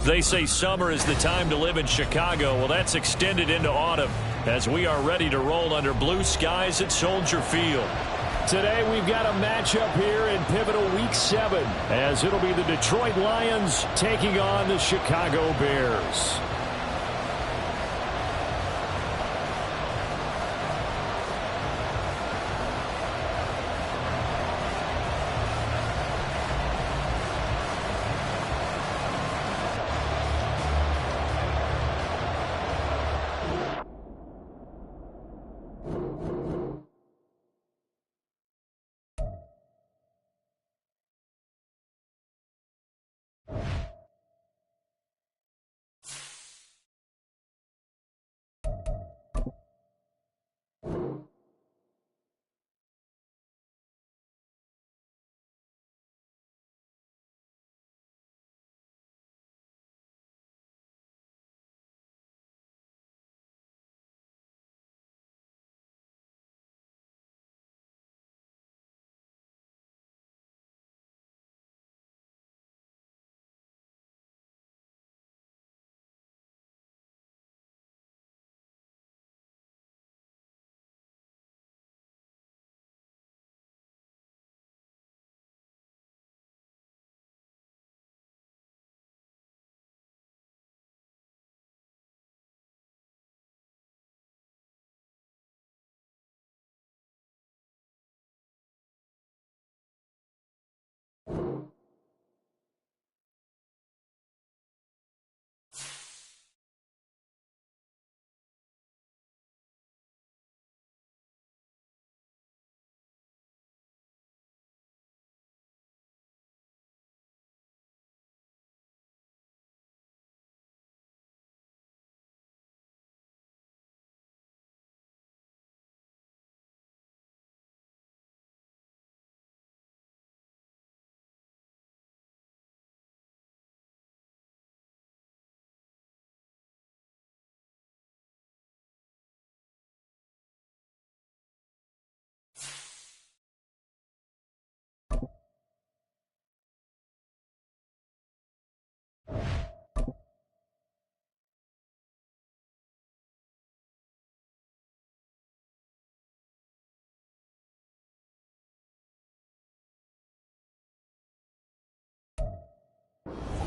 They say summer is the time to live in Chicago. Well, that's extended into autumn as we are ready to roll under blue skies at Soldier Field. Today we've got a matchup here in pivotal Week 7 as it'll be the Detroit Lions taking on the Chicago Bears.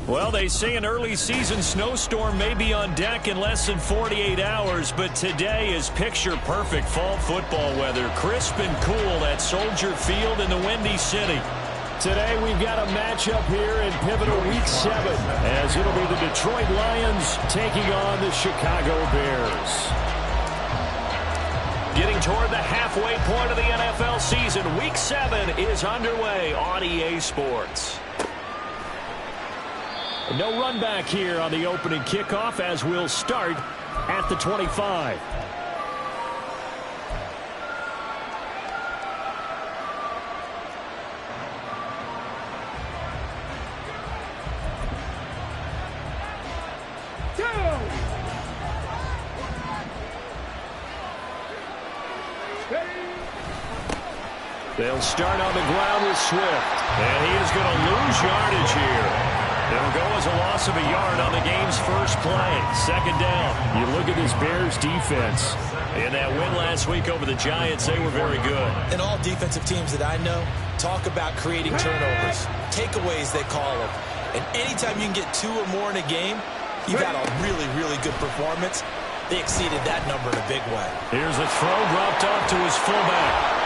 Well, they say an early season snowstorm may be on deck in less than 48 hours, but today is picture-perfect fall football weather. Crisp and cool at Soldier Field in the Windy City. Today we've got a matchup here in pivotal Week 7 as it'll be the Detroit Lions taking on the Chicago Bears. Getting toward the halfway point of the NFL season, Week 7 is underway on EA Sports. No run back here on the opening kickoff as we'll start at the 25. They'll start on the ground with Swift, and he is going to lose yardage here. It'll go as a loss of a yard on the game's first play. Second down. You look at this Bears defense. In that win last week over the Giants, they were very good. And all defensive teams that I know talk about creating turnovers. Takeaways, they call them. And anytime you can get 2 or more in a game, you've had a really, really good performance. They exceeded that number in a big way. Here's a throw dropped off to his fullback.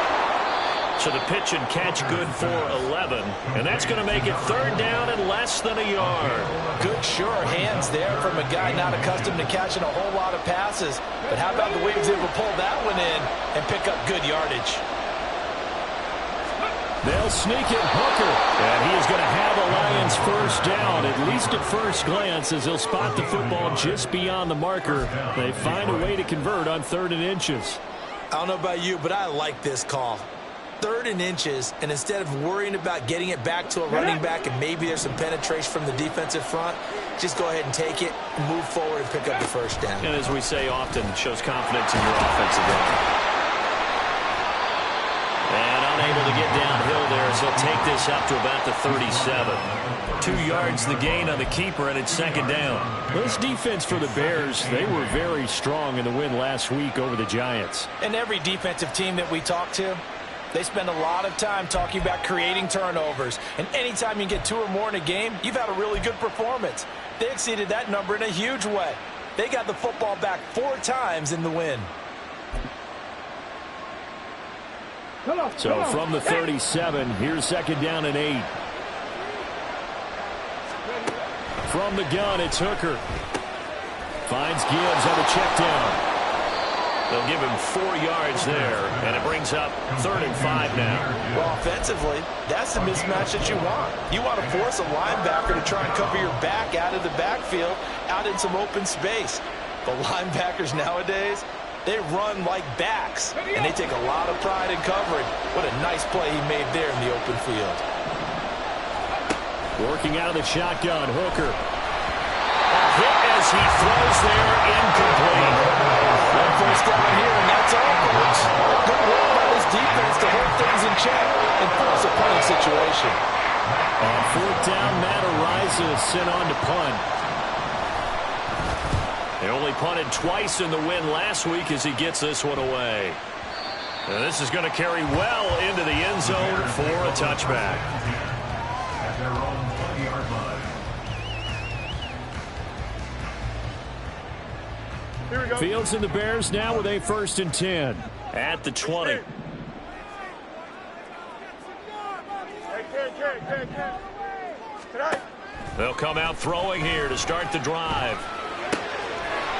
So the pitch and catch good for 11. And that's going to make it third down and less than a yard. Good, sure hands there from a guy not accustomed to catching a whole lot of passes. But how about the way he was able to pull that one in and pick up good yardage? They'll sneak it Hooker. And he is going to have a Lions first down, at least at first glance, as he'll spot the football just beyond the marker. They find a way to convert on 3rd and inches. I don't know about you, but I like this call. 3rd and inches, and instead of worrying about getting it back to a running back and maybe there's some penetration from the defensive front, just go ahead and take it, move forward, and pick up the first down. And as we say often, it shows confidence in your offensive line. And unable to get downhill field there as he'll take this up to about the 37. 2 yards the gain on the keeper, and it's second down. This defense for the Bears, they were very strong in the win last week over the Giants. And every defensive team that we talk to, they spend a lot of time talking about creating turnovers. And anytime you get 2 or more in a game, you've had a really good performance. They exceeded that number in a huge way. They got the football back 4 times in the win. So from the 37, here's second down and 8. From the gun, it's Hooker. Finds Gibbs on the check down. They'll give him 4 yards there, and it brings up 3rd and 5 now. Well, offensively, that's the mismatch that you want. You want to force a linebacker to try and cover your back out of the backfield, out in some open space. But linebackers nowadays, they run like backs, and they take a lot of pride in covering. What a nice play he made there in the open field. Working out of the shotgun, Hooker. A hit as he throws there, incomplete. One first down here, and that's all, folks. Good work by this defense to hold things in check and force a punting situation. On 4th down, Matt Araiza is sent on to punt. They only punted twice in the win last week as he gets this one away. Now this is going to carry well into the end zone for a touchback. Fields and the Bears now with a 1st and 10. At the 20. They'll come out throwing here to start the drive.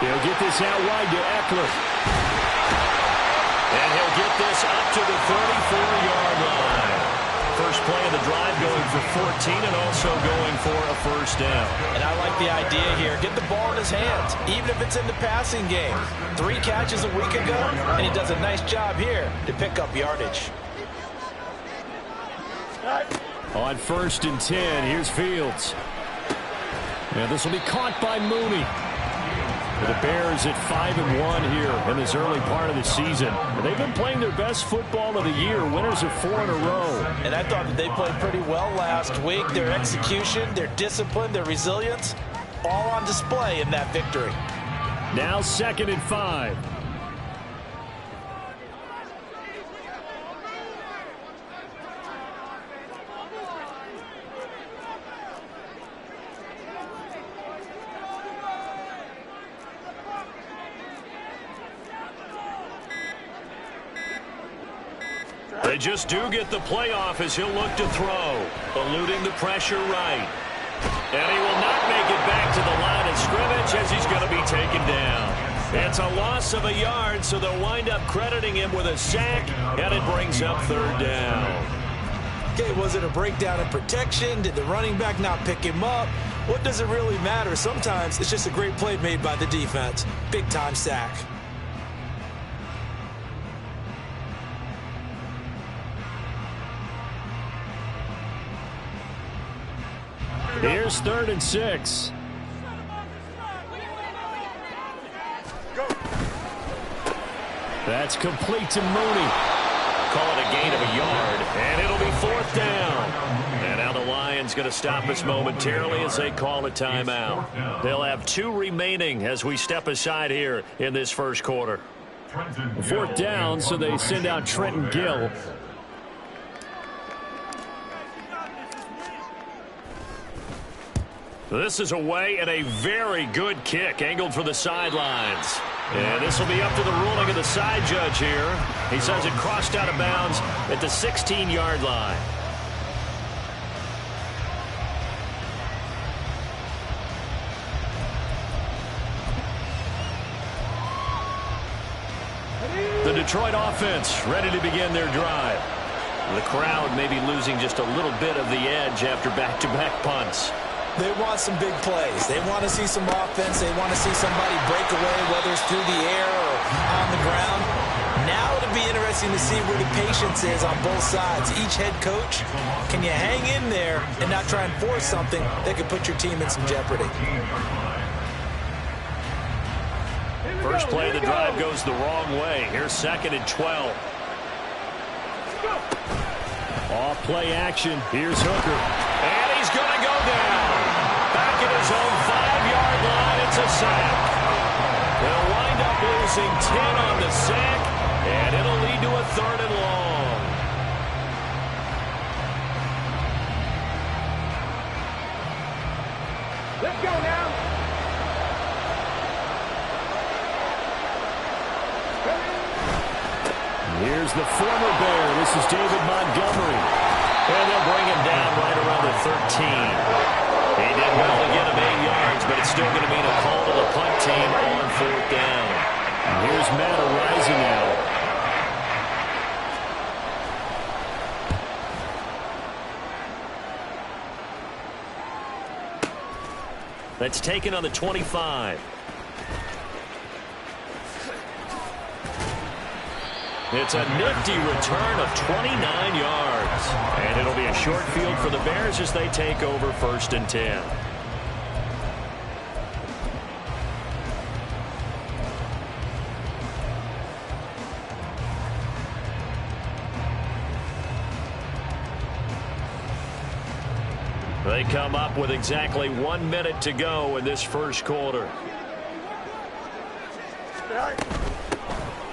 He'll get this out wide to Eckler. And he'll get this up to the 34-yard line. First play of the drive going for 14 and also going for a first down. And I like the idea here. Get the ball in his hands, even if it's in the passing game. 3 catches a week ago, and he does a nice job here to pick up yardage. On 1st and 10, here's Fields. And this will be caught by Mooney. The Bears at 5-1 here in this early part of the season. And they've been playing their best football of the year. Winners of 4 in a row. And I thought that they played pretty well last week. Their execution, their discipline, their resilience, all on display in that victory. Now 2nd and 5. They just do get the playoff as he'll look to throw. Eluding the pressure right. And he will not make it back to the line of scrimmage as he's going to be taken down. It's a loss of a yard, so they'll wind up crediting him with a sack, and it brings up 3rd down. Okay, was it a breakdown in protection? Did the running back not pick him up? What does it really matter? Sometimes it's just a great play made by the defense. Big-time sack. Here's 3rd and 6. That's complete to Mooney. Call it a gain of a yard, and it'll be 4th down. And now the Lions going to stop us momentarily as they call a timeout. They'll have 2 remaining as we step aside here in this first quarter. 4th down, so they send out Trenton Gill. This is away and a very good kick angled for the sidelines. And this will be up to the ruling of the side judge here. He says it crossed out of bounds at the 16-yard line. The Detroit offense ready to begin their drive. The crowd may be losing just a little bit of the edge after back-to-back punts. They want some big plays. They want to see some offense. They want to see somebody break away, whether it's through the air or on the ground. Now it'll be interesting to see where the patience is on both sides. Each head coach, can you hang in there and not try and force something that could put your team in some jeopardy? First play of the drive goes the wrong way. Here's 2nd and 12. Off play action. Here's Hooker. And he's going to go down. Back at his own 5-yard line. It's a sack. They'll wind up losing 10 on the sack, and it'll lead to a 3rd and long. Let's go now. Here's the former Bear. This is David Montgomery. And they'll bring him down right around the 13. He did well to get him 8 yards, but it's still going to mean a call to the punt team on 4th down. Here's Matt Araiza now. That's taken on the 25. It's a nifty return of 29 yards. And it'll be a short field for the Bears as they take over 1st and 10. They come up with exactly 1 minute to go in this first quarter.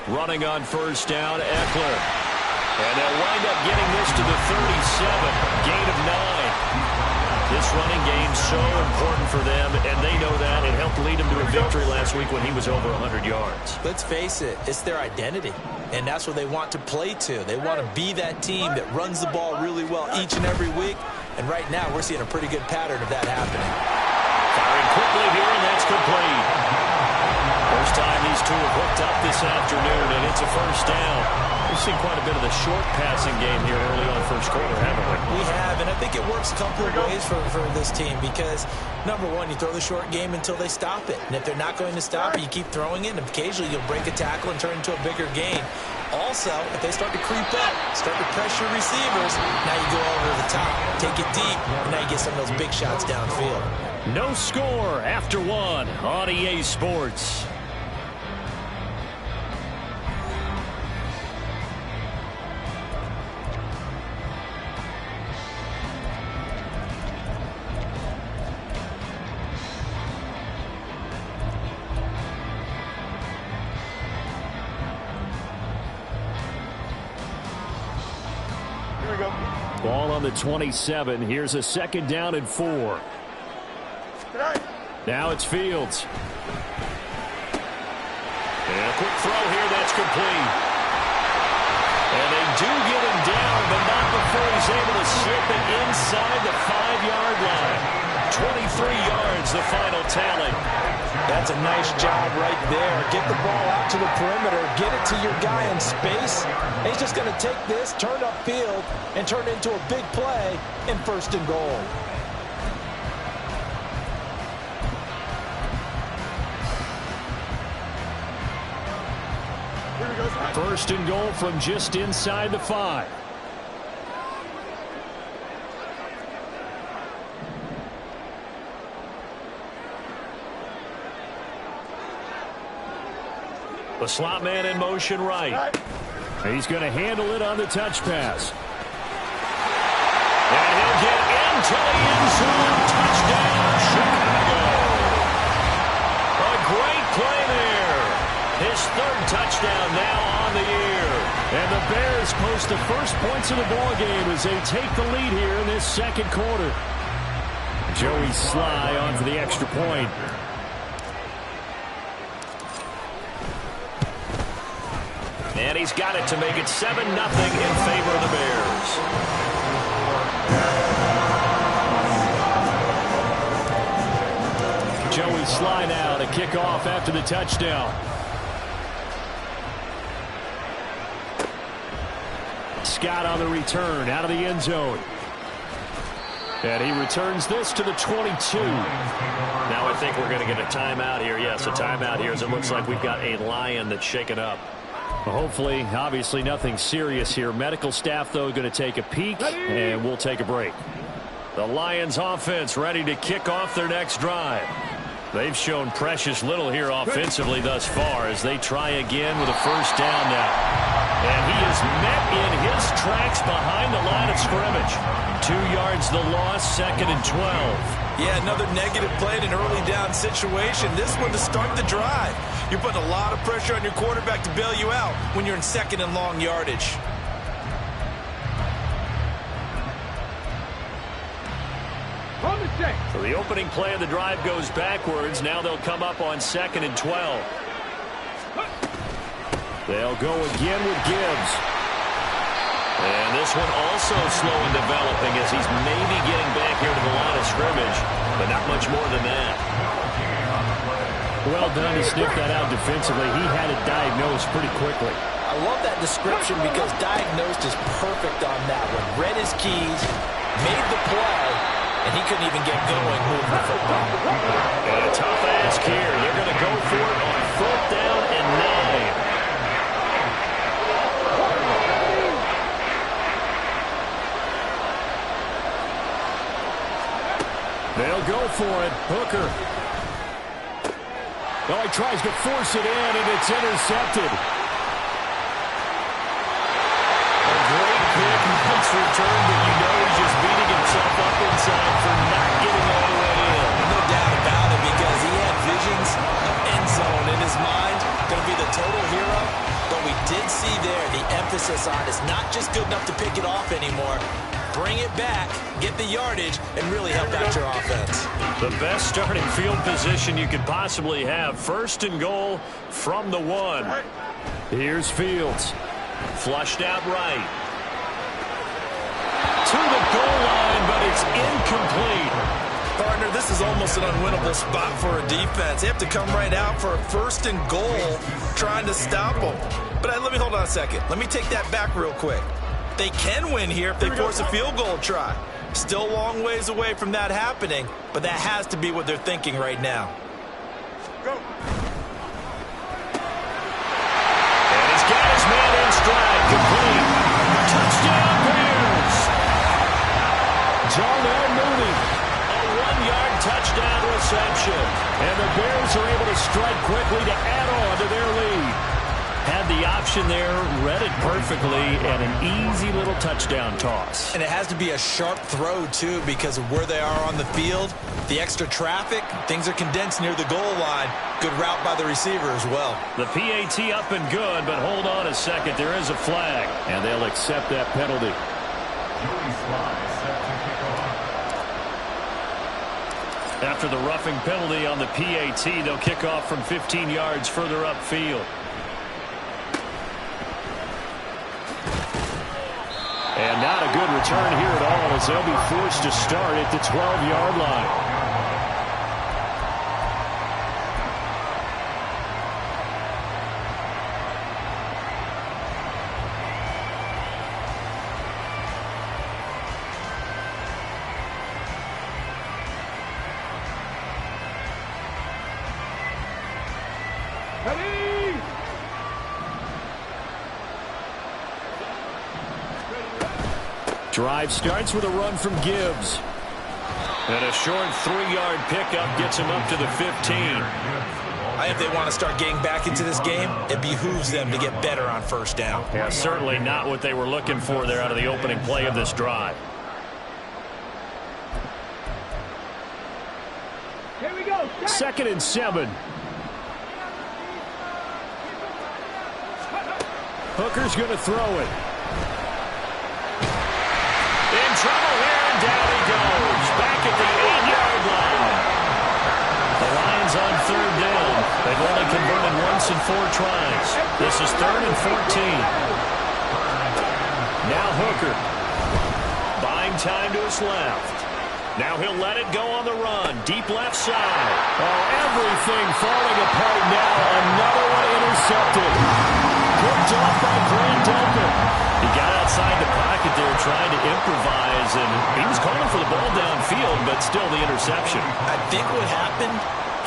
Running on 1st down, Eckler. And they'll wind up getting this to the 37. Gain of 9. This running game so important for them, and they know that. It helped lead them to a victory last week when he was over 100 yards. Let's face it, it's their identity, and that's what they want to play to. They want to be that team that runs the ball really well each and every week, and right now we're seeing a pretty good pattern of that happening. Firing quickly here, and that's complete. First time these two have hooked up this afternoon, and it's a 1st down. We've seen quite a bit of the short passing game here early on 1st quarter, haven't we? We have, and I think it works a couple of ways for this team because, number one, you throw the short game until they stop it. And if they're not going to stop it, you keep throwing it, and occasionally you'll break a tackle and turn into a bigger gain. Also, if they start to creep up, start to pressure receivers, now you go over the top, take it deep, and now you get some of those big shots downfield. No score after 1 on EA Sports. Ball on the 27. Here's a 2nd down and 4. Now it's Fields. And a quick throw here, that's complete. And they do get him down, but not before he's able to slip it inside the 5-yard line. 23 yards, the final tally. That's a nice job right there. Get the ball out to the perimeter. Get it to your guy in space. And he's just going to take this, turn upfield, and turn it into a big play in 1st and goal. First and goal from just inside the 5. The slot man in motion right. He's going to handle it on the touch pass. And he'll get into the end zone. Touchdown, Chicago. A great play there. His 3rd touchdown now on the year. And the Bears post the first points of the ball game as they take the lead here in this 2nd quarter. Joey Sly on for the extra point. And he's got it to make it 7-0 in favor of the Bears. Joey Sly now to kick off after the touchdown. Scott on the return out of the end zone. And he returns this to the 22. Now I think we're going to get a timeout here. Yes, a timeout here as it looks like we've got a Lion that's shaken up. Well, hopefully, obviously nothing serious here. Medical staff, though, going to take a peek, and we'll take a break. The Lions offense ready to kick off their next drive. They've shown precious little here offensively thus far as they try again with a 1st down now. And he is met in his tracks behind the line of scrimmage. 2 yards the loss, 2nd and 12. Yeah, another negative play in an early down situation. This one to start the drive. You're putting a lot of pressure on your quarterback to bail you out when you're in 2nd and long yardage. So the opening play of the drive goes backwards. Now they'll come up on 2nd and 12. They'll go again with Gibbs. And this one also slow in developing as he's maybe getting back here to the line of scrimmage, but not much more than that. Well done to sniff that out defensively. He had it diagnosed pretty quickly. I love that description because diagnosed is perfect on that one. Read his keys, made the play, and he couldn't even get going moving the football. And a tough ask here. They're going to go for it on 4th down and 9. They'll go for it. Hooker. Oh, he tries to force it in, and it's intercepted. A great pick. Nice return, but you know he's just beating himself up inside for not getting all the way in. No doubt about it because he had visions of end zone in his mind. Going to be the total hero. But we did see there the emphasis on it's not just good enough to pick it off anymore. Bring it back, get the yardage, and really help out your offense. The best starting field position you could possibly have. 1st and goal from the 1. Here's Fields. Flushed out right. To the goal line, but it's incomplete. Partner, this is almost an unwinnable spot for a defense. They have to come right out for a 1st and goal trying to stop them. But let me hold on a second. Let me take that back real quick. They can win here if they force a field goal try. Still a long ways away from that happening, but that has to be what they're thinking right now. Go. And he's got his man in stride. Complete. Touchdown, Bears. Darnell Mooney. A 1-yard touchdown reception. And the Bears are able to strike quickly to add on to their lead. Had the option there, read it perfectly, and an easy little touchdown toss. And it has to be a sharp throw, too, because of where they are on the field. The extra traffic, things are condensed near the goal line. Good route by the receiver as well. The PAT up and good, but hold on a second. There is a flag. And they'll accept that penalty. After the roughing penalty on the PAT, they'll kick off from 15 yards further upfield. And not a good return here at all as they'll be forced to start at the 12-yard line. Drive starts with a run from Gibbs. And a short 3-yard pickup gets him up to the 15. If they want to start getting back into this game, it behooves them to get better on 1st down. Yeah, certainly not what they were looking for there out of the opening play of this drive. Here we go. 2nd and 7. Hooker's going to throw it. In trouble here, and down he goes. Back at the 8-yard line. The Lions on 3rd down. They've only converted once in 4 tries. This is 3rd and 14. Now Hooker. Buying time to his left. Now he'll let it go on the run. Deep left side. Oh, everything falling apart now. Another one intercepted. Picked off by Grant Delpit. He got outside the pocket there trying to improvise, and he was calling for the ball downfield, but still the interception. I think what happened,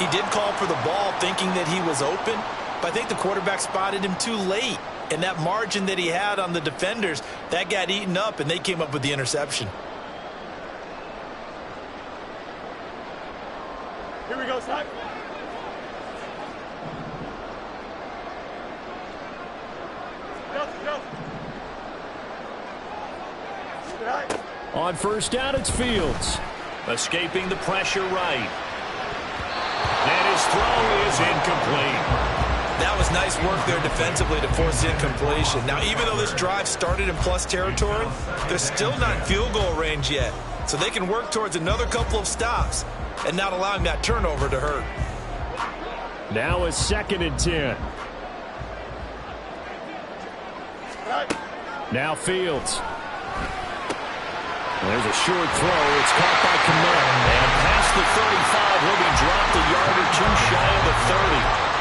he did call for the ball thinking that he was open, but I think the quarterback spotted him too late. And that margin that he had on the defenders, that got eaten up, and they came up with the interception. Here we go, Scott. Go. On first down, it's Fields. Escaping the pressure right. And his throw is incomplete. That was nice work there defensively to force incompletion. Now, even though this drive started in plus territory, they're still not in field goal range yet. So they can work towards another couple of stops and not allowing that turnover to hurt. Now a 2nd and 10. Now Fields. There's a short throw. It's caught by Kmet. And past the 35, he'll be dropped a yard or two shy of the 30.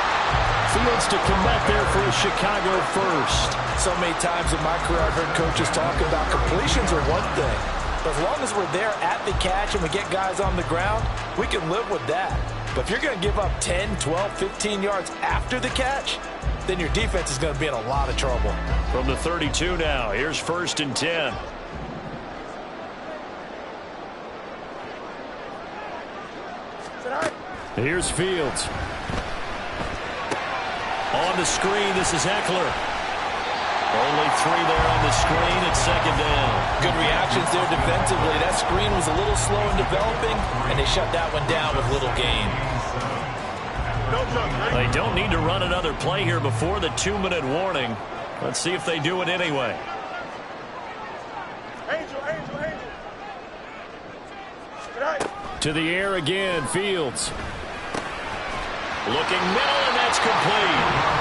Fields to Kmet there for a Chicago first. So many times in my career I've heard coaches talk about completions are one thing. But as long as we're there at the catch and we get guys on the ground, we can live with that. But if you're going to give up 10, 12, 15 yards after the catch, then your defense is going to be in a lot of trouble. From the 32 now, here's 1st and 10. Here's Fields. On the screen, this is Eckler. Only 3 there on the screen at 2nd down. Good reactions there defensively. That screen was a little slow in developing, and they shut that one down with little gain. They don't need to run another play here before the 2-minute warning. Let's see if they do it anyway. To the air again, Fields. Looking middle, and that's complete.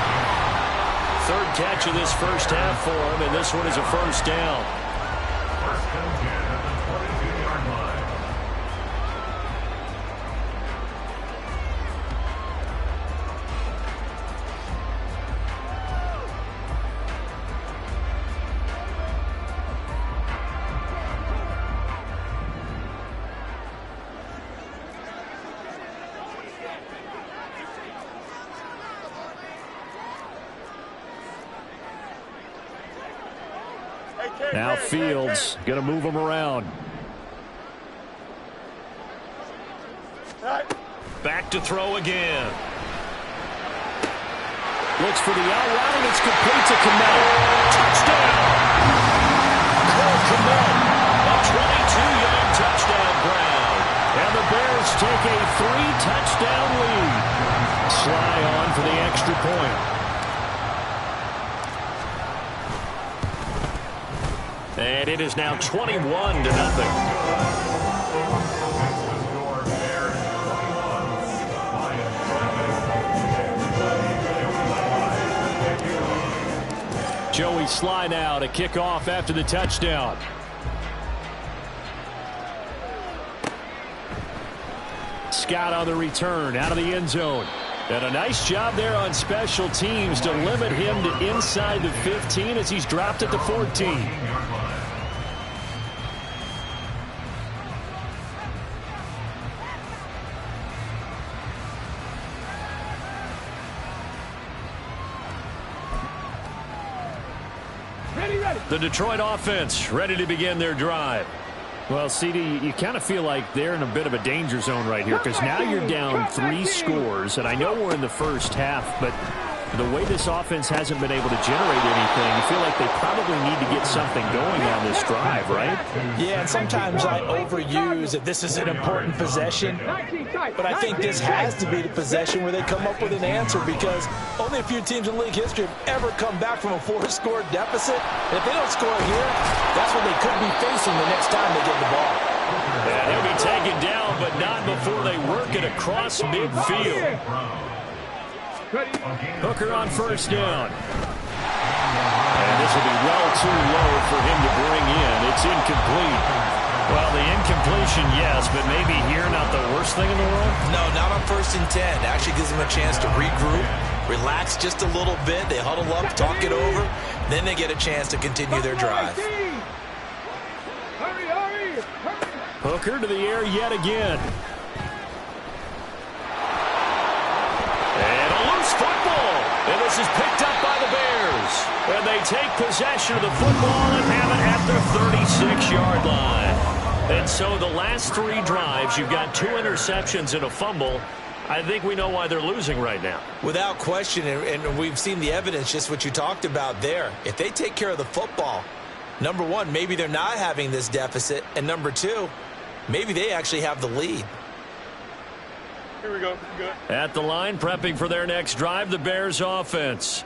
3rd catch of this first half for him, and this one is a 1st down. Now Fields going to move him around. Back to throw again. Looks for the out route, and it's complete to Kmet. Touchdown! Cole Kmet, a 22-yard touchdown ground. And the Bears take a 3-touchdown lead. Sly on for the extra point. And it is now 21-0. Joey Sly now to kick off after the touchdown. Scott on the return out of the end zone. And a nice job there on special teams to limit him to inside the 15 as he's dropped at the 14. The Detroit offense ready to begin their drive. Well, CD, you kind of feel like they're in a bit of a danger zone right here because now you're down 3 scores, and I know we're in the first half, but the way this offense hasn't been able to generate anything, you feel like they probably need to get something going on this drive, right? Yeah, and sometimes I overuse that this is an important possession, but I think this has to be the possession where they come up with an answer because only a few teams in league history have ever come back from a 4-score deficit. And if they don't score here, that's what they could be facing the next time they get the ball. And he'll be taken down, but not before they work it across midfield. Hooker on first down. And this will be well too low for him to bring in. It's incomplete. Well, the incompletion, yes, but maybe here not the worst thing in the world? No, not on 1st and 10. Actually gives them a chance to regroup, relax just a little bit. They huddle up, talk it over. Then they get a chance to continue their drive. Hooker to the air yet again. And a loose football. And this is picked up by the Bears. And they take possession of the football and have it at the 36-yard line. And so the last 3 drives, you've got 2 interceptions and a fumble. I think we know why they're losing right now. Without question, and we've seen the evidence, just what you talked about there. If they take care of the football, Number one, maybe they're not having this deficit. And number two, maybe they actually have the lead. Here we go. Good. At the line, prepping for their next drive, the Bears offense.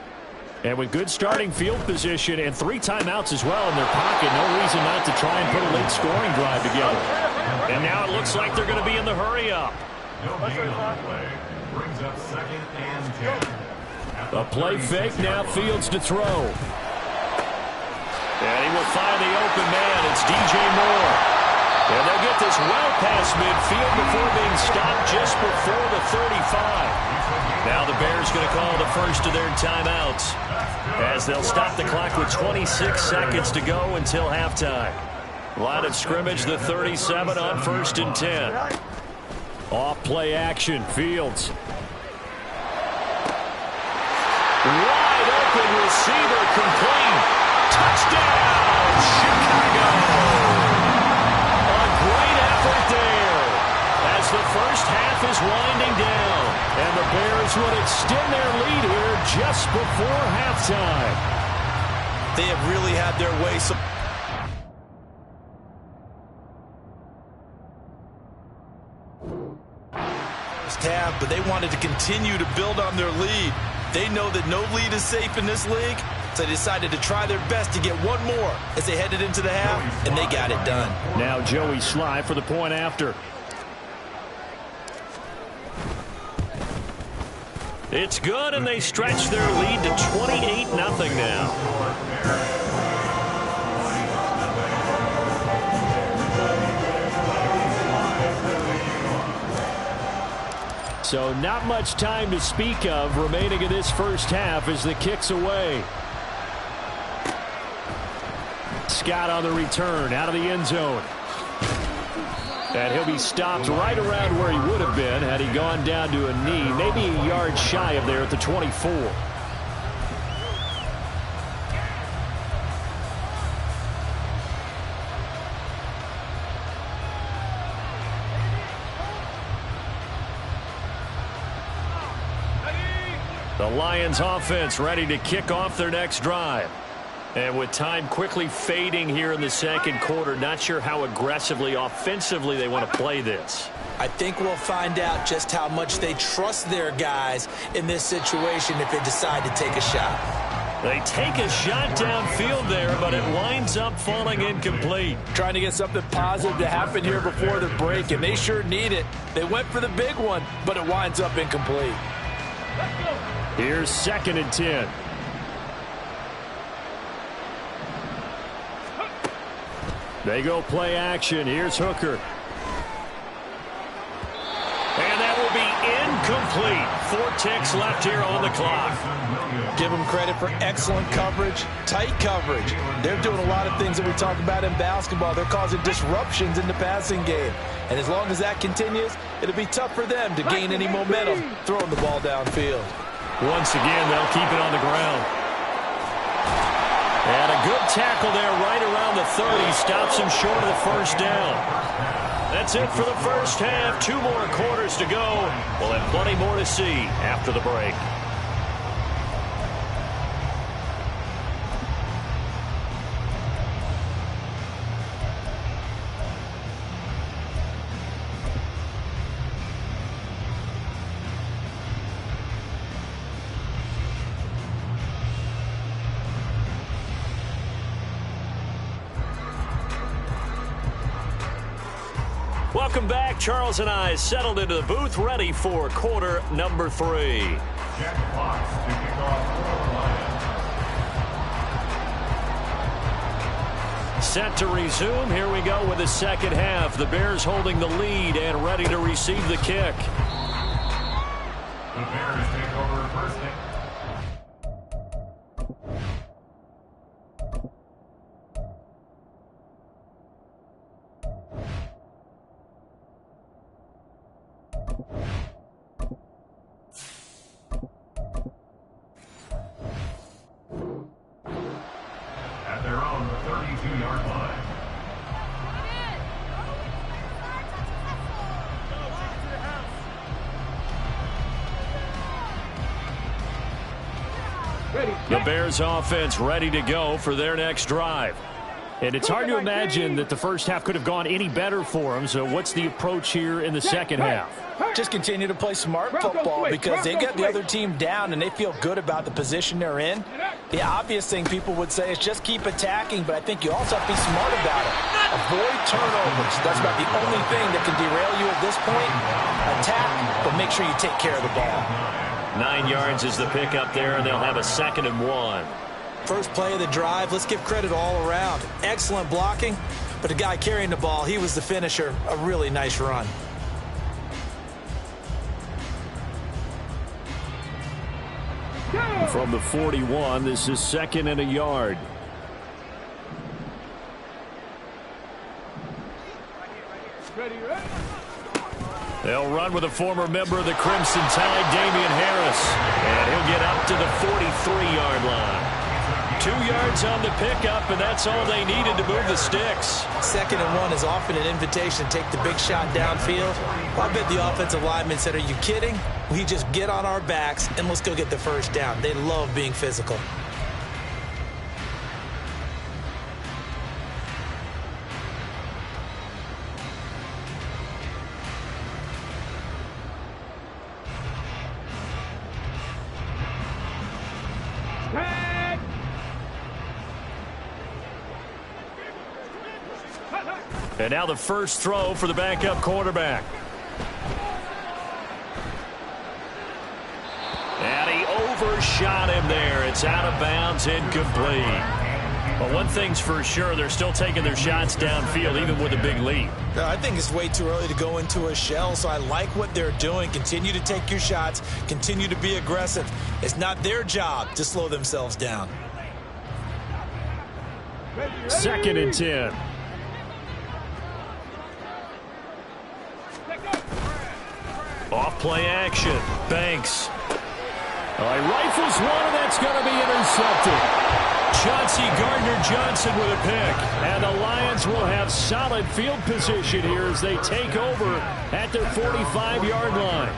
And with good starting field position and 3 timeouts as well in their pocket, no reason not to try and put a late scoring drive together. And now it looks like they're going to be in the hurry-up. Brings up 2nd and 10. A play fake, now Fields to throw. And he will find the open man. It's DJ Moore. And they'll get this well past midfield before being stopped just before the 35. Now the Bears going to call the first of their timeouts as they'll stop the clock with 26 seconds to go until halftime. Line of scrimmage, the 37 on 1st and 10. Off play action, Fields. Wide open receiver, complete. Touchdown, Chicago. A great effort there as the first half is winding down. And the Bears would extend their lead here just before halftime. They have really had their way. But they wanted to continue to build on their lead. They know that no lead is safe in this league, so they decided to try their best to get one more as they headed into the half, and they got it done. Now Joey Sly for the point after. It's good, and they stretch their lead to 28-0 now. So not much time to speak of remaining in this first half as the kick's away. Scott on the return out of the end zone. And he'll be stopped right around where he would have been had he gone down to a knee, maybe a yard shy of there at the 24. The Lions offense ready to kick off their next drive. And with time quickly fading here in the second quarter, not sure how aggressively, offensively they want to play this. I think we'll find out just how much they trust their guys in this situation if they decide to take a shot. They take a shot downfield there, but it winds up falling incomplete. Trying to get something positive to happen here before the break, and they sure need it. They went for the big one, but it winds up incomplete. Here's 2nd and 10. They go play action. Here's Hooker. And that will be incomplete. 4 ticks left here on the clock. Give them credit for excellent coverage, tight coverage. They're doing a lot of things that we talk about in basketball. They're causing disruptions in the passing game. And as long as that continues, it'll be tough for them to gain any momentum throwing the ball downfield. Once again, they'll keep it on the ground. And a good tackle there right around the 30. Stops him short of the first down. That's it for the first half. 2 more quarters to go. We'll have plenty more to see after the break. Welcome back. Charles and I settled into the booth, ready for quarter number 3. Jack Fox to kick off for the Lions. Set to resume. Here we go with the second half. The Bears holding the lead and ready to receive the kick. The Bears take over first. At their own 32-yard line. The Bears offense ready to go for their next drive. And it's hard to imagine that the first half could have gone any better for them. So what's the approach here in the second half? Just continue to play smart football because they got the other team down and they feel good about the position they're in. The obvious thing people would say is just keep attacking, but I think you also have to be smart about it. Avoid turnovers. That's about the only thing that can derail you at this point. Attack, but make sure you take care of the ball. 9 yards is the pickup there, and they'll have a 2nd and 1. First play of the drive, let's give credit all around. Excellent blocking, but the guy carrying the ball, he was the finisher. A really nice run. From the 41, this is 2nd and a yard. They'll run with a former member of the Crimson Tide, Damian Harris. And he'll get up to the 43-yard line. 2 yards on the pickup, and that's all they needed to move the sticks. 2nd and 1 is often an invitation to take the big shot downfield. I bet the offensive lineman said, are you kidding? We just get on our backs and let's go get the first down. They love being physical. And now the first throw for the backup quarterback. And he overshot him there. It's out of bounds, incomplete. But one thing's for sure, they're still taking their shots downfield, even with a big lead. I think it's way too early to go into a shell, so I like what they're doing. Continue to take your shots. Continue to be aggressive. It's not their job to slow themselves down. 2nd and 10. Off play action. Banks. He rifles one, and that's going to be intercepted. Chauncey Gardner-Johnson with a pick. And the Lions will have solid field position here as they take over at their 45-yard line.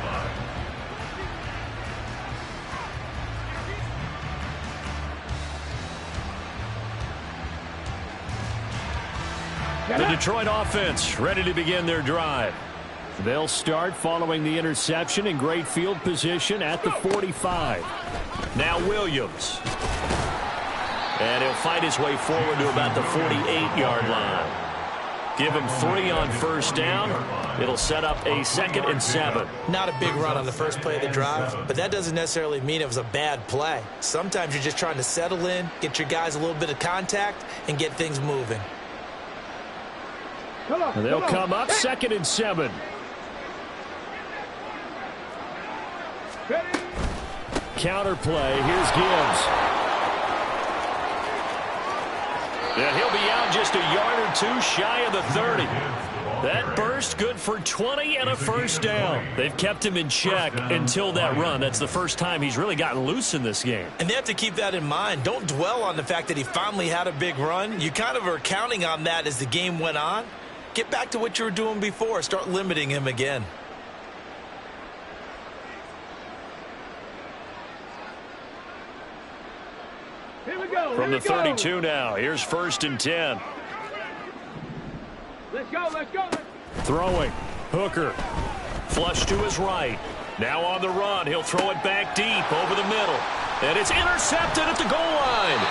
The Detroit offense ready to begin their drive. They'll start following the interception in great field position at the 45. Now Williams. And he'll fight his way forward to about the 48-yard line. Give him 3 on first down. It'll set up a 2nd and 7. Not a big run on the first play of the drive, but that doesn't necessarily mean it was a bad play. Sometimes you're just trying to settle in, get your guys a little bit of contact, and get things moving. And they'll come up 2nd and 7. Counter play. Here's Gibbs. And he'll be out just a yard or 2 shy of the 30. That burst good for 20 and a first down. They've kept him in check until that run. That's the first time he's really gotten loose in this game. And they have to keep that in mind. Don't dwell on the fact that he finally had a big run. You kind of are counting on that as the game went on. Get back to what you were doing before. Start limiting him again. From the 32 now, here's 1st and 10. Let's go, let's go. Throwing. Hooker. Flush to his right. Now on the run. He'll throw it back deep over the middle. And it's intercepted at the goal line.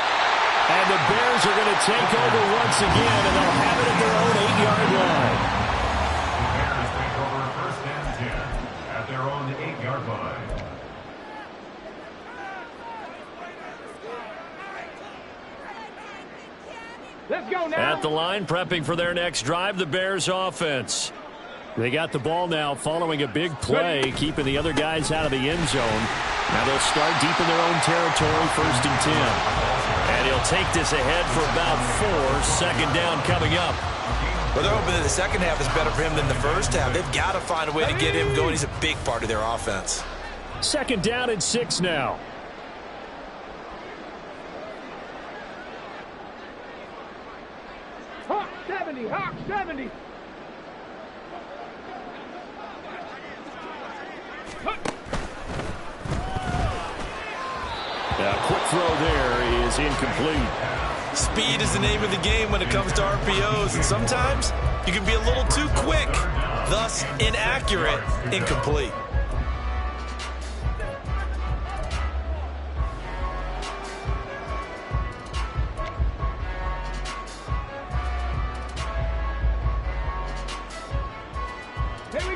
And the Bears are going to take over once again, and they'll have it at their own 8-yard line. Bears take over 1st and 10 at their own 8-yard line. Let's go now. At the line, prepping for their next drive, the Bears offense. They got the ball now following a big play, keeping the other guys out of the end zone. Now they'll start deep in their own territory, 1st and 10. And he'll take this ahead for about 4. 2nd down coming up. Well, they're hoping that the second half is better for him than the first half. They've got to find a way to get him going. He's a big part of their offense. 2nd down and 6 now. Hawk 70, Hawk 70. Quick throw there is incomplete. Speed is the name of the game when it comes to RPOs, and sometimes you can be a little too quick, thus inaccurate, incomplete.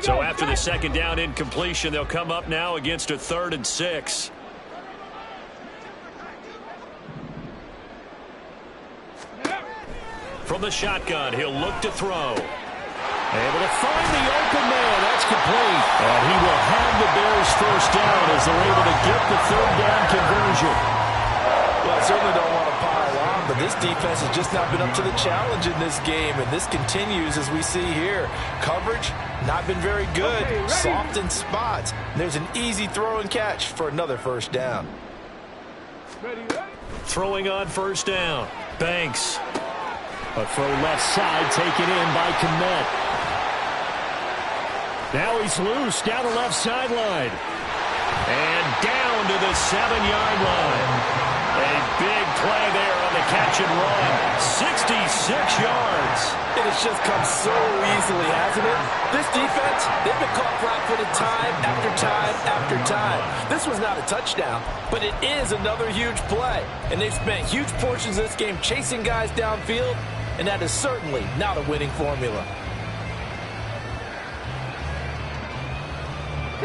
So after the second down incompletion, they'll come up now against a 3rd and 6. From the shotgun, he'll look to throw. Able to find the open man. That's complete. And he will have the Bears first down as they're able to get the 3rd down conversion. Well, I certainly don't want to pile on, but this defense has just not been up to the challenge in this game, and this continues as we see here. Coverage, not been very good. Soft in spots. There's an easy throw and catch for another first down. Throwing on first down. Banks. A throw left side taken in by Kmet. Now he's loose down the left sideline. And down to the 7-yard line. A big play there on the catch and run. 66 yards. It has just come so easily, hasn't it? This defense, they've been caught flat-footed time after time after time. This was not a touchdown, but it is another huge play. And they've spent huge portions of this game chasing guys downfield, and that is certainly not a winning formula.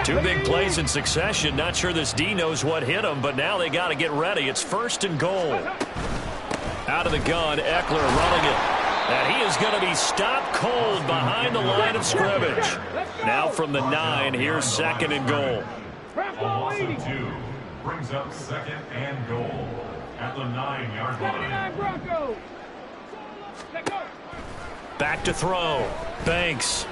Two big plays in succession. Not sure this D knows what hit him, but now they got to get ready. It's 1st and goal. Out of the gun, Eckler running it. And he is going to be stopped cold behind the line of scrimmage. Now from the 9, here's 2nd and goal. A loss of 2 brings up 2nd and goal at the 9-yard line. Back to throw. Banks.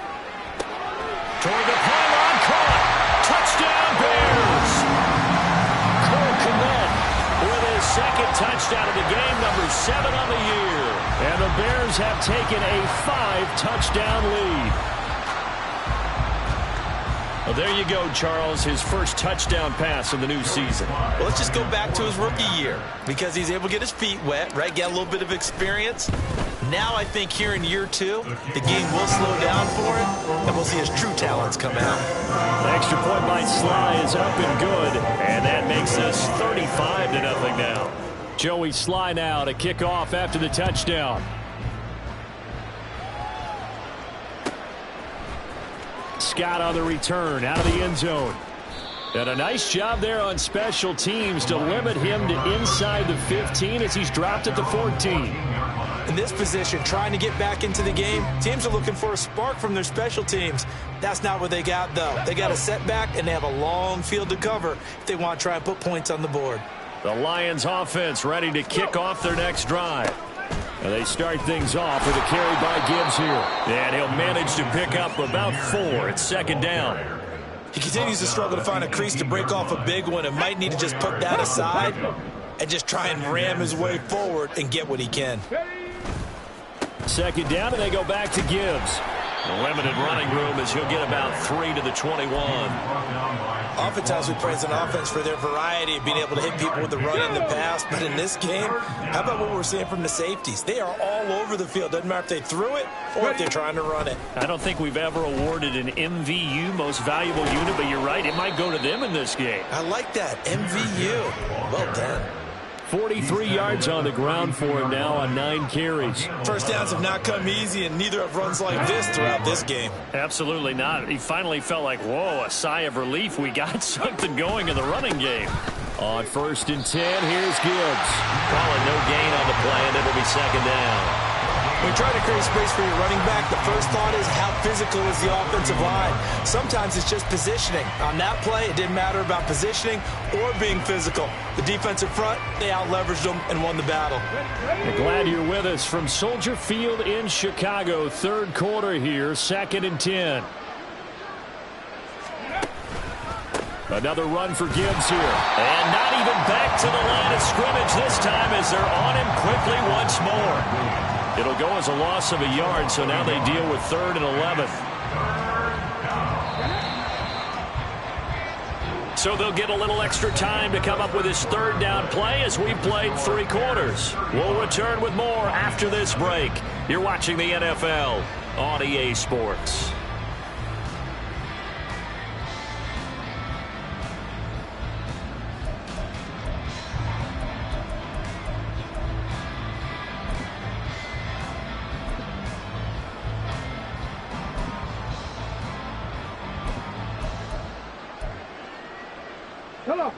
Toward the pylon, caught. Touchdown, Bears. Cole Kmet with his 2nd touchdown of the game, number 7 on the year. And the Bears have taken a 5-touchdown lead. Well, there you go, Charles. His first touchdown pass of the new season. Well, let's just go back to his rookie year because he's able to get his feet wet, right? Get a little bit of experience. Now I think here in year 2, the game will slow down for him, and we'll see his true talents come out. The extra point by Sly is up and good, and that makes us 35-0 now. Joey Sly now to kick off after the touchdown. Scott on the return out of the end zone. And a nice job there on special teams to limit him to inside the 15 as he's dropped at the 14. In this position, trying to get back into the game, teams are looking for a spark from their special teams. That's not what they got, though. They got a setback, and they have a long field to cover if they want to try and put points on the board. The Lions offense ready to kick off their next drive. And they start things off with a carry by Gibbs here. And he'll manage to pick up about 4 at 2nd down. He continues to struggle to find a crease to break off a big one and might need to just put that aside and just try and ram his way forward and get what he can. 2nd down, and they go back to Gibbs. A limited running room as he'll get about 3 to the 21. Oftentimes we praise an offense for their variety of being able to hit people with the run in the past, but in this game, how about what we're seeing from the safeties? They are all over the field. Doesn't matter if they threw it or if they're trying to run it. I don't think we've ever awarded an MVU, most valuable unit, but you're right, it might go to them in this game. I like that, MVU. Well done. 43 yards on the ground for him now on 9 carries. First downs have not come easy, and neither have runs like this throughout this game. Absolutely not. He finally felt like, whoa, a sigh of relief. We got something going in the running game. On 1st and 10, here's Gibbs. Calling no gain on the play, and it'll be 2nd down. When you try to create space for your running back, the first thought is how physical is the offensive line. Sometimes it's just positioning. On that play, it didn't matter about positioning or being physical. The defensive front, they out-leveraged them and won the battle. We're glad you're with us from Soldier Field in Chicago. 3rd quarter here, 2nd and 10. Another run for Gibbs here. And not even back to the line of scrimmage this time as they're on him quickly once more. It'll go as a loss of a yard, so now they deal with 3rd and 11. So they'll get a little extra time to come up with his third down play as we played 3 quarters. We'll return with more after this break. You're watching the NFL on EA Sports.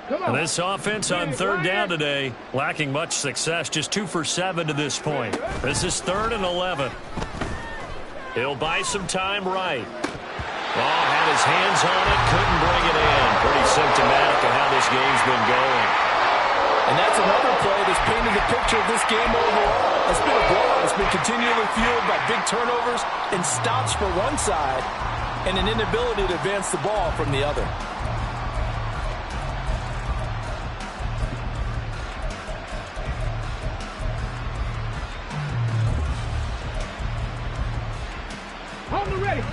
Come on. This offense on third down today, lacking much success, just 2 for 7 to this point. This is 3rd and 11. He'll buy some time right. Oh, had his hands on it, couldn't bring it in. Pretty symptomatic of how this game's been going. And that's another play that's painted the picture of this game overall. It's been a blowout. It's been continually fueled by big turnovers and stops for one side and an inability to advance the ball from the other.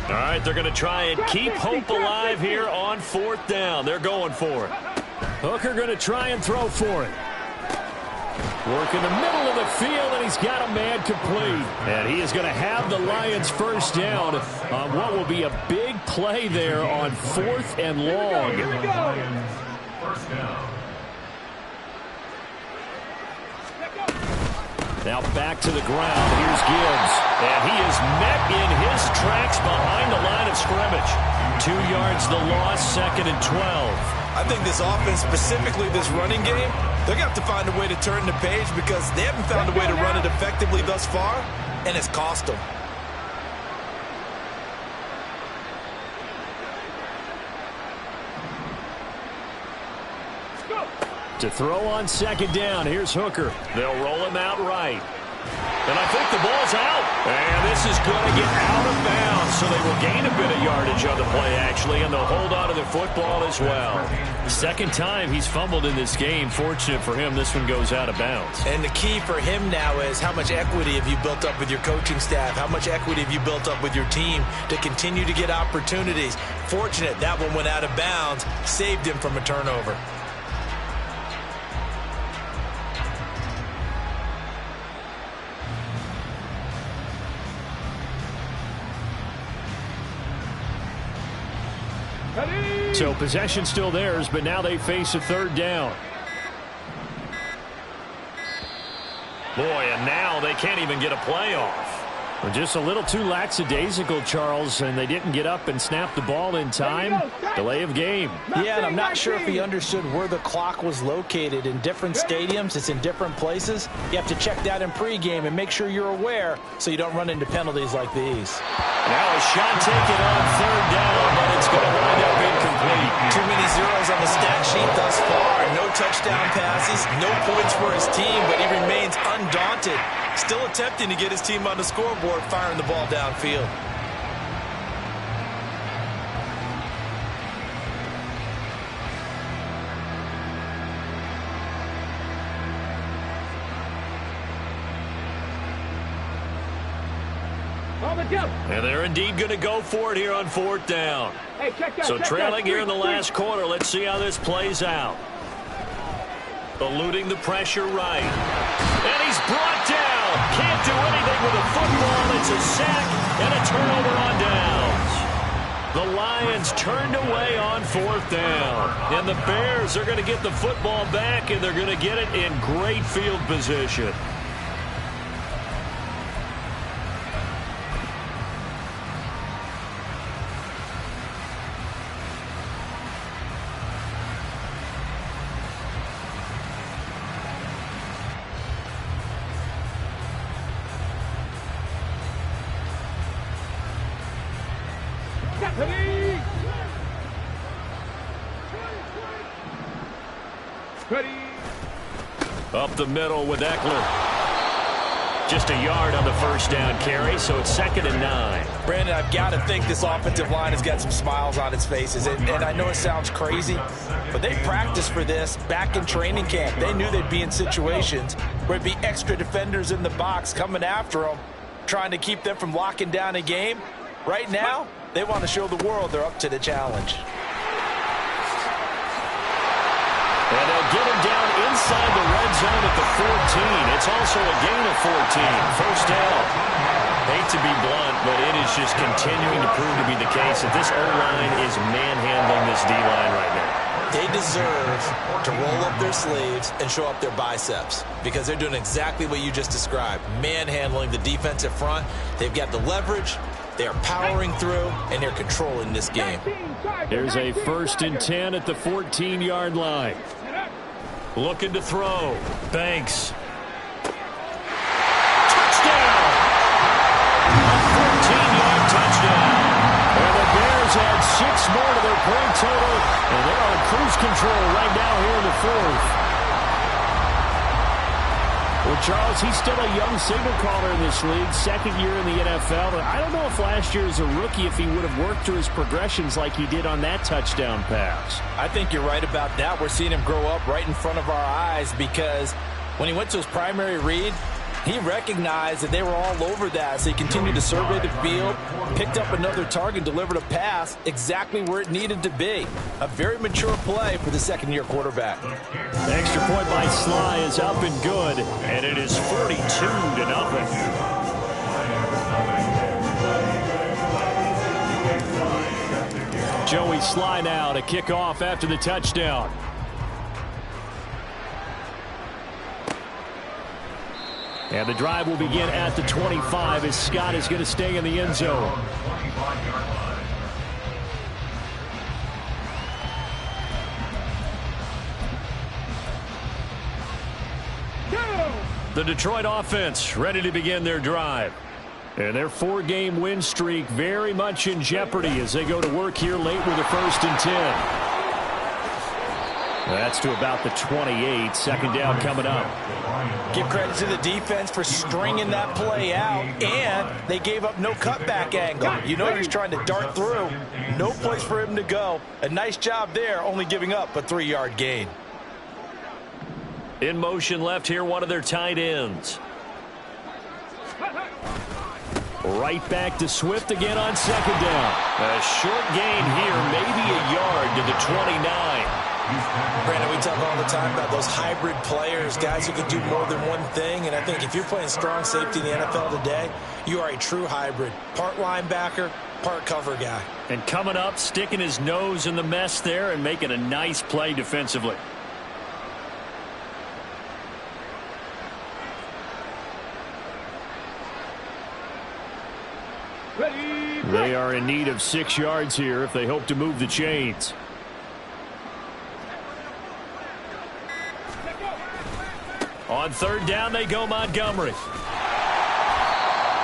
All right, they're going to try and keep hope alive here on 4th down. They're going for it. Hooker going to try and throw for it. Work in the middle of the field, and he's got a man complete. And he is going to have the Lions first down on what will be a big play there on 4th and long. Here we go. First down. Now back to the ground. Here's Gibbs. And he is met in his tracks behind the line of scrimmage. 2 yards the loss, 2nd and 12. I think this offense, specifically this running game, they're going to have to find a way to turn the page because they haven't found a way to run it effectively thus far, and it's cost them. To throw on 2nd down, here's Hooker. They'll roll him out right. And I think the ball's out. And this is going to get out of bounds, so they will gain a bit of yardage on the play, actually, and they'll hold on to the football as well. 2nd time he's fumbled in this game. Fortunate for him, this one goes out of bounds. And the key for him now is how much equity have you built up with your coaching staff? How much equity have you built up with your team to continue to get opportunities? Fortunate that one went out of bounds, saved him from a turnover. So possession still theirs, but now they face a 3rd down. Boy, and now they can't even get a play off. Well, just a little too lackadaisical, Charles, and they didn't get up and snap the ball in time. Delay of game. Yeah, and I'm not sure if he understood where the clock was located. In different stadiums, it's in different places. You have to check that in pregame and make sure you're aware so you don't run into penalties like these. Now a shot taken on 3rd down, but it's going to wind up incomplete. Too many zeros on the stat sheet thus far. No touchdown passes, no points for his team, but he remains undaunted. Still attempting to get his team on the scoreboard, firing the ball downfield. And they're indeed going to go for it here on 4th down. Hey, check that, So check trailing that. here in the last quarter. Let's see how this plays out. Eluding the pressure right. And he's brought down. Can't do anything with a football. It's a sack and a turnover on downs. The Lions turned away on 4th down. And the Bears are going to get the football back, and they're going to get it in great field position. Up the middle with Eckler. Just a yard on the first down carry, so it's 2nd and 9. Brandon, I've got to think this offensive line has got some smiles on its faces. And I know it sounds crazy, but they practiced for this back in training camp. They knew they'd be in situations where it'd be extra defenders in the box coming after them, trying to keep them from locking down a game. Right now, they want to show the world they're up to the challenge. zone at the 14. It's also a gain of 14. First down. Hate to be blunt, but it is just continuing to prove to be the case that this O-line is manhandling this D-line right now. They deserve to roll up their sleeves and show up their biceps because they're doing exactly what you just described, manhandling the defensive front. They've got the leverage, they're powering through, and they're controlling this game. Here's a 1st and 10 at the 14-yard line. Looking to throw. Banks. A 14-yard touchdown. And the Bears add 6 more to their point total, and they're on cruise control right now here in the 4th. Well, Charles, he's still a young signal caller in this league, 2nd year in the NFL. But I don't know if last year as a rookie if he would have worked through his progressions like he did on that touchdown pass. I think you're right about that. We're seeing him grow up right in front of our eyes because when he went to his primary read, he recognized that they were all over that, so he continued to survey the field, picked up another target, delivered a pass exactly where it needed to be. A very mature play for the 2nd-year quarterback. The extra point by Sly is up and good, and it is 42-0. Joey Sly now to kick off after the touchdown. And the drive will begin at the 25 as Scott is going to stay in the end zone. The Detroit offense ready to begin their drive. And their 4-game win streak very much in jeopardy as they go to work here late with a 1st and 10. That's to about the 28. 2nd down coming up. Give credit to the defense for stringing that play out, and they gave up no cutback angle. You know he's trying to dart through. No place for him to go. A nice job there, only giving up a 3-yard gain. In motion left here, one of their tight ends. Right back to Swift again on 2nd down. A short gain here, maybe a yard to the 29. Brandon, we talk all the time about those hybrid players, guys who can do more than one thing. And I think if you're playing strong safety in the NFL today, you are a true hybrid. Part linebacker, part cover guy. And coming up, sticking his nose in the mess there and making a nice play defensively. They are in need of 6 yards here if they hope to move the chains. On 3rd down, they go Montgomery.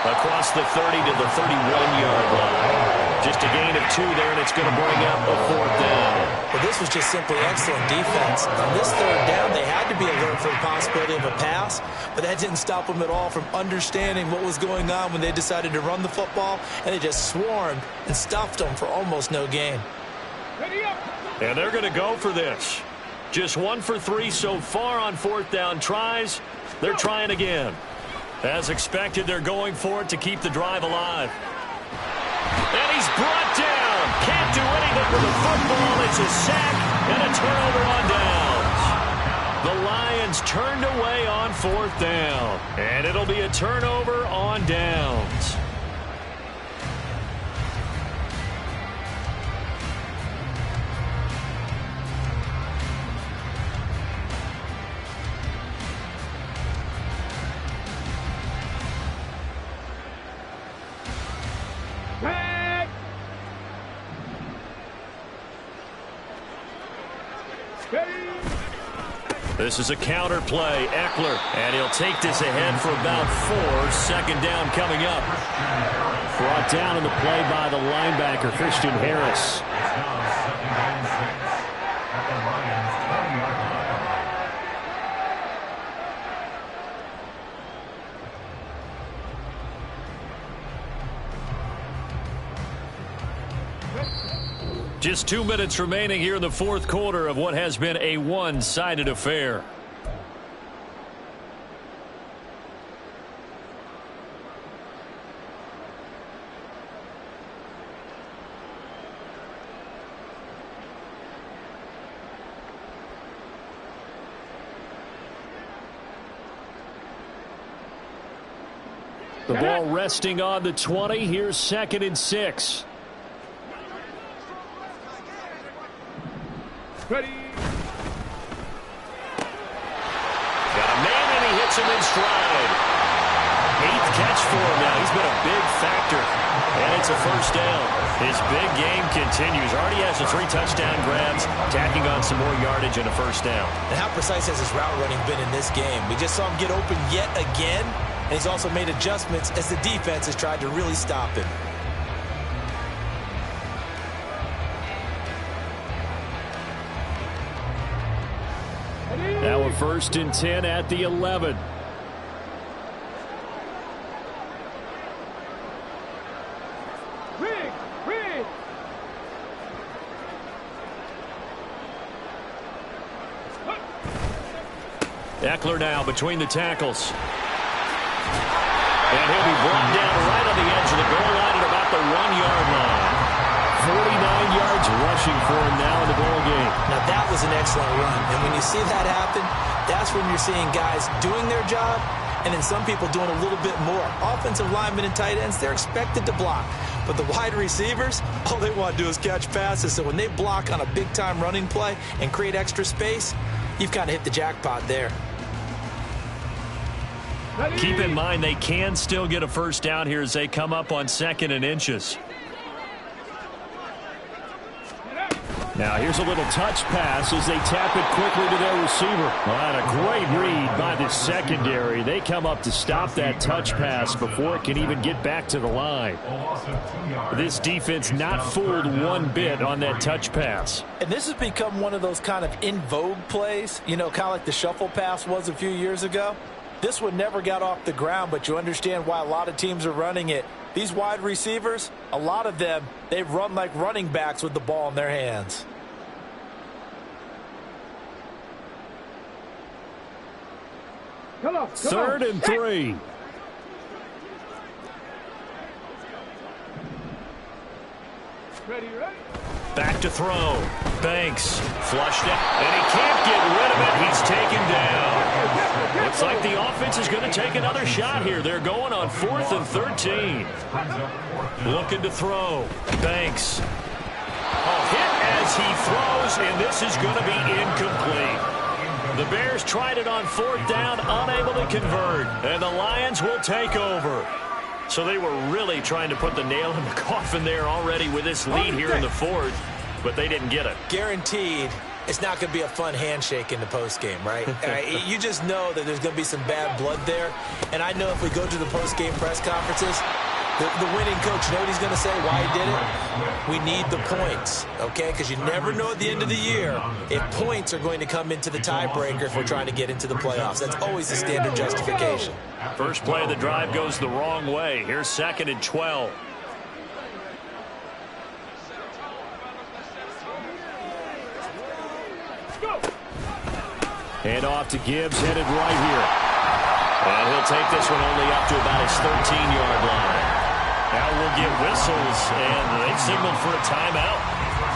Across the 30 to the 31-yard line. Just a gain of 2 there, and it's going to bring up a 4th down. Well, this was just simply excellent defense. On this 3rd down, they had to be alert for the possibility of a pass, but that didn't stop them at all from understanding what was going on when they decided to run the football, and they just swarmed and stuffed them for almost no gain. And they're going to go for this. Just 1 for 3 so far on 4th down tries. They're trying again. As expected, they're going for it to keep the drive alive. And he's brought down. Can't do anything with the football. It's a sack and a turnover on downs. The Lions turned away on 4th down. And it'll be a turnover on downs. This is a counter play. Eckler, and he'll take this ahead for about 4. 2nd down coming up. Brought down in the play by the linebacker, Christian Harris. Just 2 minutes remaining here in the 4th quarter of what has been a one-sided affair. The ball resting on the 20. Here's 2nd and 6. Ready. Got a man, and he hits him in stride. 8th catch for him now. He's been a big factor. And it's a first down. His big game continues. Already has the 3 touchdown grabs, tacking on some more yardage and a first down. And how precise has his route running been in this game? We just saw him get open yet again, and he's also made adjustments as the defense has tried to really stop him. Now a 1st and 10 at the 11. Rig. Eckler now between the tackles. And he'll be brought down right on the edge of the goal line at about the 1-yard line. 49 yards rushing for him now in the ball game. Now that was an excellent run, and when you see that happen, that's when you're seeing guys doing their job and then some people doing a little bit more. Offensive linemen and tight ends, they're expected to block. But the wide receivers, all they want to do is catch passes. So when they block on a big-time running play and create extra space, you've kind of hit the jackpot there. Keep in mind they can still get a first down here as they come up on 2nd and inches. Now here's a little touch pass as they tap it quickly to their receiver. And a great read by the secondary. They come up to stop that touch pass before it can even get back to the line. This defense not fooled one bit on that touch pass. And this has become one of those kind of in vogue plays, you know, kind of like the shuffle pass was a few years ago. This one never got off the ground, but you understand why a lot of teams are running it. These wide receivers, a lot of them, they run like running backs with the ball in their hands. Come on. 3rd and 3. Ready. Back to throw. Banks flushed it, and he can't get rid of it. He's taken down. Looks like the offense is going to take another shot here. They're going on 4th and 13. Looking to throw. Banks. A hit as he throws, and this is going to be incomplete. The Bears tried it on 4th down, unable to convert, and the Lions will take over. So they were really trying to put the nail in the coffin there already with this lead here in the 4th, but they didn't get it. Guaranteed it's not going to be a fun handshake in the postgame, right? You just know that there's going to be some bad blood there. And I know if we go to the postgame press conferences, the winning coach, you know what he's going to say, why he did it? We need the points, okay? Because you never know at the end of the year if points are going to come into the tiebreaker if we're trying to get into the playoffs. That's always the standard justification. First play of the drive goes the wrong way. Here's 2nd and 12. Hand off to Gibbs, headed right here. And he'll take this one only up to about his 13-yard line. Now we'll get whistles, and they've signaled for a timeout.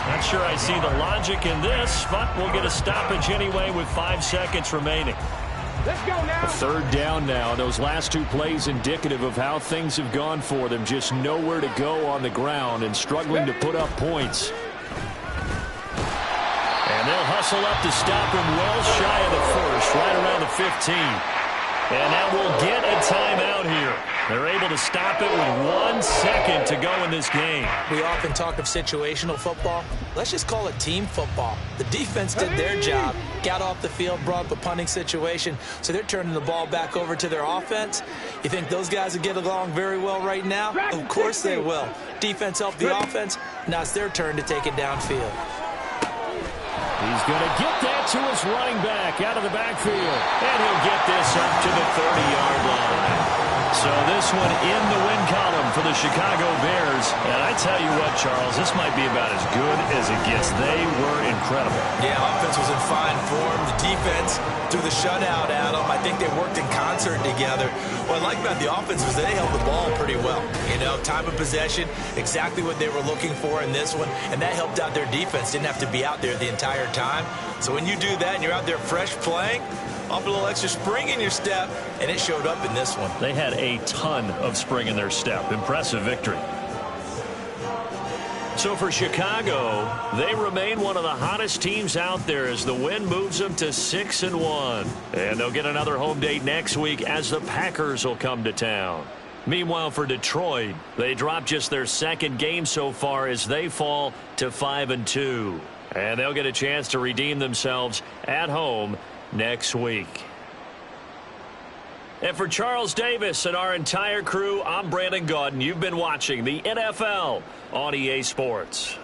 Not sure I see the logic in this, but we'll get a stoppage anyway with 5 seconds remaining. Let's go now. 3rd down now. Those last 2 plays indicative of how things have gone for them. Just nowhere to go on the ground and struggling to put up points. And they'll hustle up to stop him well shy of the 1st, right around the 15. And now we'll get a timeout here. They're able to stop it with 1 second to go in this game. We often talk of situational football. Let's just call it team football. The defense did their job, got off the field, brought up a punting situation, so they're turning the ball back over to their offense. You think those guys will get along very well right now? Of course they will. Defense helped the offense. Now it's their turn to take it downfield. He's going to get that to his running back out of the backfield. And he'll get this up to the 30-yard line. So this one in the win column for the Chicago Bears. And I tell you what, Charles, this might be about as good as it gets. They were incredible. Yeah, offense was in fine form. The defense threw the shutout at them. I think they worked in concert together. What I like about the offense was they held the ball pretty well. You know, time of possession, exactly what they were looking for in this one. And that helped out their defense. Didn't have to be out there the entire time. So when you do that and you're out there fresh playing, up a little extra spring in your step, and it showed up in this one. They had a ton of spring in their step. Impressive victory. So for Chicago, they remain one of the hottest teams out there as the win moves them to 6-1. And they'll get another home date next week as the Packers will come to town. Meanwhile, for Detroit, they dropped just their second game so far as they fall to 5-2. And they'll get a chance to redeem themselves at home next week. And for Charles Davis and our entire crew, I'm Brandon Gaudin. You've been watching the NFL on EA Sports.